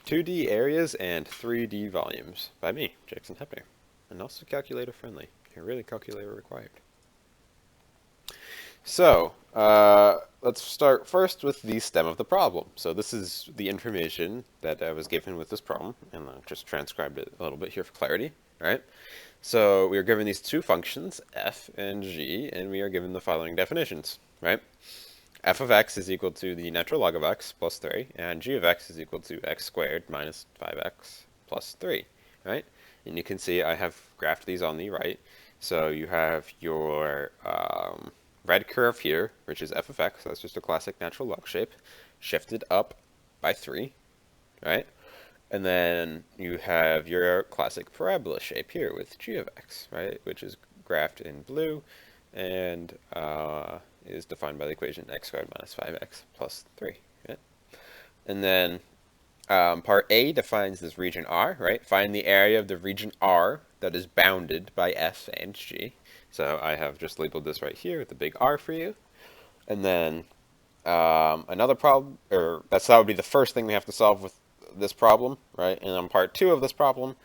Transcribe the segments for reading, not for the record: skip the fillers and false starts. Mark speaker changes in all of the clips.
Speaker 1: 2D areas and 3D volumes by me, Jackson Hepner, and also calculator friendly. You're really calculator required. So, let's start first with the stem of the problem. So this is the information that I was given with this problem, and I'll just transcribed it a little bit here for clarity, right? So we are given these two functions, f and g, and we are given the following definitions, right? F of x is equal to the natural log of x plus 3, and g of x is equal to x squared minus 5x plus 3, right? And you can see I have graphed these on the right. So you have your red curve here, which is f of x, that's just a classic natural log shape, shifted up by 3, right? And then you have your classic parabola shape here with g of x, right, which is graphed in blue and is defined by the equation x squared minus 5x plus 3. Right? And then part A defines this region R, right? Find the area of the region R that is bounded by f and g. So I have just labeled this right here with the big R for you. And then another problem, or that would be the first thing we have to solve with this problem, right? And on part 2 of this problem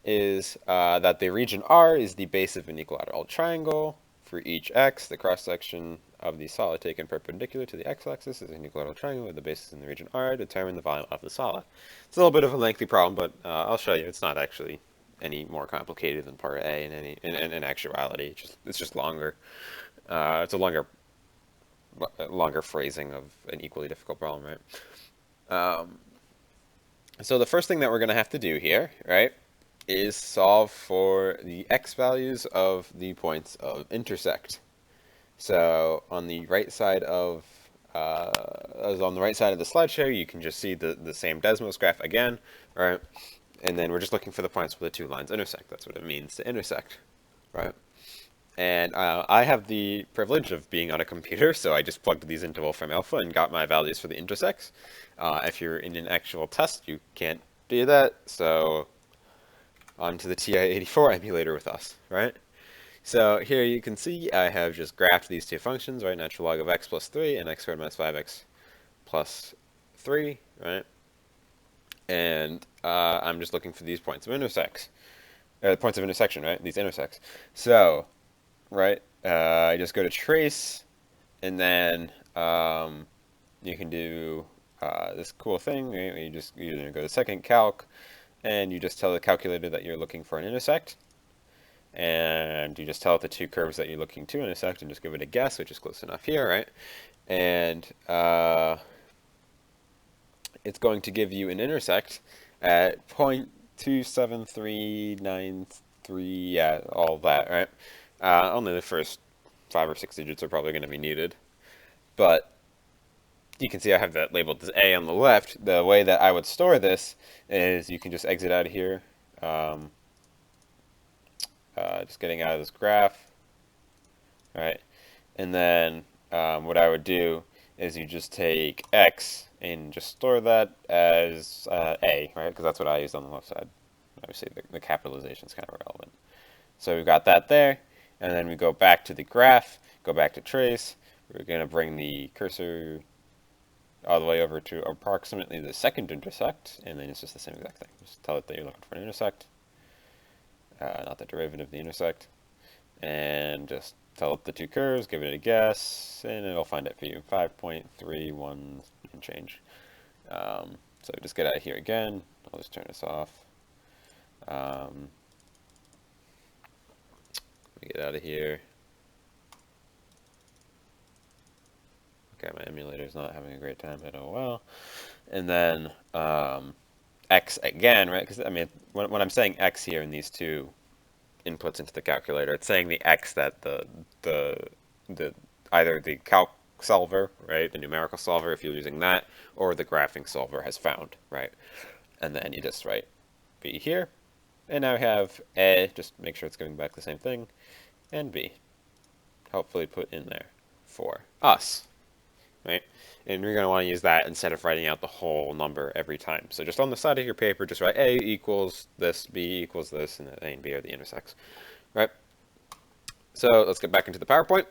Speaker 1: is that the region R is the base of an equilateral triangle. For each x, the cross-section of the solid taken perpendicular to the x-axis is an equilateral triangle with the bases in the region R. Determine the volume of the solid. It's a little bit of a lengthy problem, but I'll show you. It's not actually any more complicated than part A in actuality. It's just longer. It's a longer phrasing of an equally difficult problem, right? So the first thing that we're going to have to do here, right, is solve for the x values of the points of intersect. So on the right side of the slideshow, you can just see the same Desmos graph again, right? And then we're just looking for the points where the two lines intersect. That's what it means to intersect, right? And I have the privilege of being on a computer, so I just plugged these into Wolfram Alpha and got my values for the intersects. If you're in an actual test, you can't do that, so onto the TI-84 emulator with us, right? So here you can see I have just graphed these two functions, right? Natural log of x plus 3 and x squared minus 5x plus 3, right? And I'm just looking for these points of points of intersection, right? These intersects. So, right, I just go to trace, and then you can do this cool thing. Right? You go to second calc, and you just tell the calculator that you're looking for an intersect, and you just tell it the two curves that you're looking to intersect, and just give it a guess, which is close enough here, right? And it's going to give you an intersect at 0.27393, yeah, all that, right? Only the first 5 or 6 digits are probably going to be needed, but you can see I have that labeled as A on the left. The way that I would store this is you can just exit out of here, just getting out of this graph, right? And then what I would do is you just take X and just store that as A, right? Because that's what I used on the left side. Obviously, the capitalization is kind of relevant. So we've got that there, and then we go back to the graph, go back to trace. We're going to bring the cursor all the way over to approximately the second intersect, and then it's just the same exact thing. Just tell it that you're looking for an intersect, not the derivative of the intersect, and just tell it the two curves, give it a guess, and it'll find it for you, 5.31 and change. So just get out of here again. I'll just turn this off. Let me get out of here. Okay, my emulator's not having a great time at all. And then x again, right? Because I mean, when I'm saying x here in these two inputs into the calculator, it's saying the x that the either the calc solver, right, the numerical solver, if you're using that, or the graphing solver has found, right? And then you just write b here, and now we have a. Just make sure it's giving back the same thing, and b. Hopefully put in there for us. Right? And you're going to want to use that instead of writing out the whole number every time. So just on the side of your paper, just write A equals this, B equals this, and A and B are the intersects. Right? So let's get back into the PowerPoint.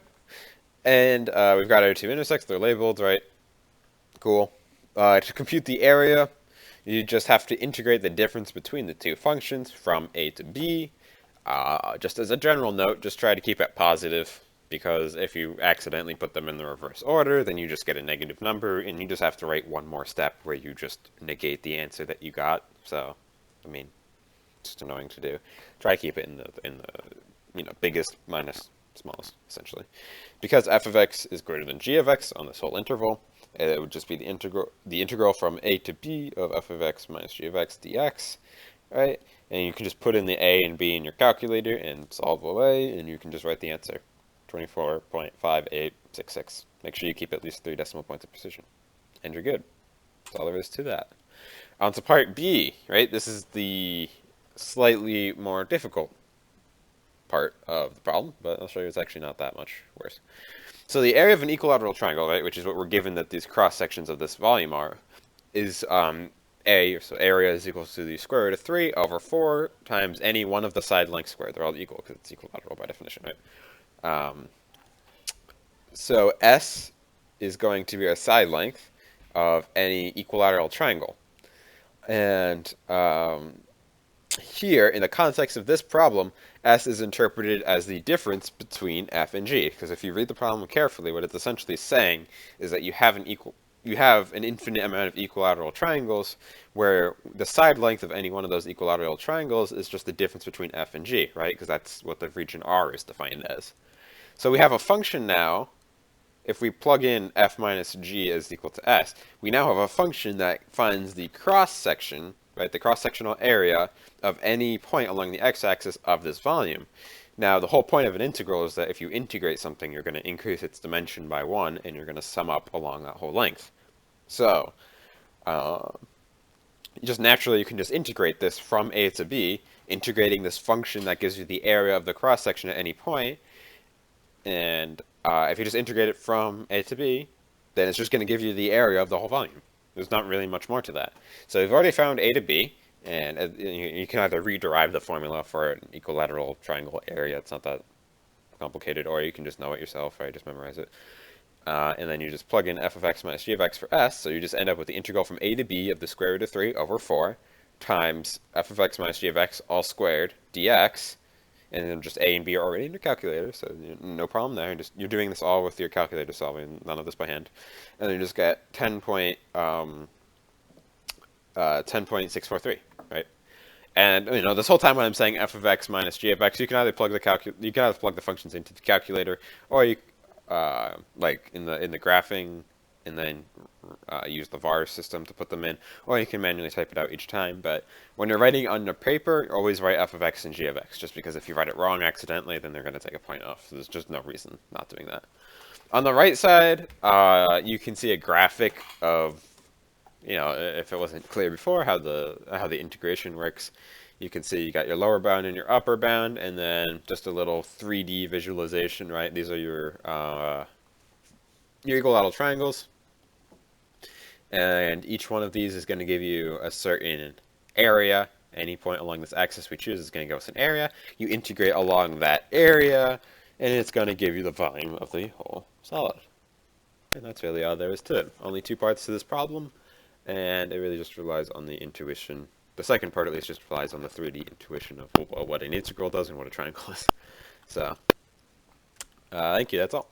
Speaker 1: And we've got our two intersects. They're labeled, right? Cool. To compute the area, You just have to integrate the difference between the two functions from a to b. Just as a general note, just try to keep it positive, because if you accidentally put them in the reverse order, then you just get a negative number, and you just have to write one more step where you just negate the answer that you got. So, I mean, just annoying to do. Try to keep it in the biggest minus smallest, essentially. Because f of x is greater than g of x on this whole interval, it would just be the integral from a to b of f of x minus g of x dx, right? And you can just put in the a and b in your calculator and solve away, and you can just write the answer, 24.5866. Make sure you keep at least 3 decimal points of precision, and you're good. That's all there is to that. On to part B, right? This is the slightly more difficult part of the problem, but I'll show you it's actually not that much worse. So the area of an equilateral triangle, right, which is what we're given that these cross sections of this volume are, is A, so area is equal to the square root of 3 over 4 times any one of the side lengths squared. They're all equal because it's equilateral by definition, right? So S is going to be a side length of any equilateral triangle. And here, in the context of this problem, S is interpreted as the difference between F and G. Because if you read the problem carefully, what it's essentially saying is that you have an infinite amount of equilateral triangles where the side length of any one of those equilateral triangles is just the difference between F and G, right? Because that's what the region R is defined as. So we have a function now. If we plug in f minus g is equal to s, we now have a function that finds the cross-section, right, the cross-sectional area of any point along the x-axis of this volume. Now, the whole point of an integral is that if you integrate something, you're going to increase its dimension by 1, and you're going to sum up along that whole length. So, just naturally, you can just integrate this from a to b, integrating this function that gives you the area of the cross-section at any point, and if you just integrate it from a to b, then it's just going to give you the area of the whole volume. There's not really much more to that. So we've already found a to b, and you can either rederive the formula for an equilateral triangle area. It's not that complicated, or you can just know it yourself, right? Just memorize it. And then you just plug in f of x minus g of x for s, so you just end up with the integral from a to b of the square root of 3 over 4 times f of x minus g of x all squared dx. And then just a and b are already in your calculator, so no problem there. You're doing this all with your calculator solving, none of this by hand. And then you just get 10.643, right? And this whole time when I'm saying f of x minus g of x, you can either plug the functions into the calculator, or you like in the graphing, and then use the var system to put them in, or you can manually type it out each time. But when you're writing on the paper, always write f of x and g of x, just because if you write it wrong accidentally, then they're going to take a point off. So there's just no reason not doing that. On the right side, you can see a graphic of, if it wasn't clear before, how the integration works. You can see you got your lower bound and your upper bound, and then just a little 3D visualization, right? These are your equilateral triangles. And each one of these is going to give you a certain area. Any point along this axis we choose is going to give us an area. You integrate along that area, and it's going to give you the volume of the whole solid. And that's really all there is to it. Only 2 parts to this problem, and it really just relies on the intuition. The second part, at least, just relies on the 3D intuition of what an integral does and what a triangle is. So, thank you, that's all.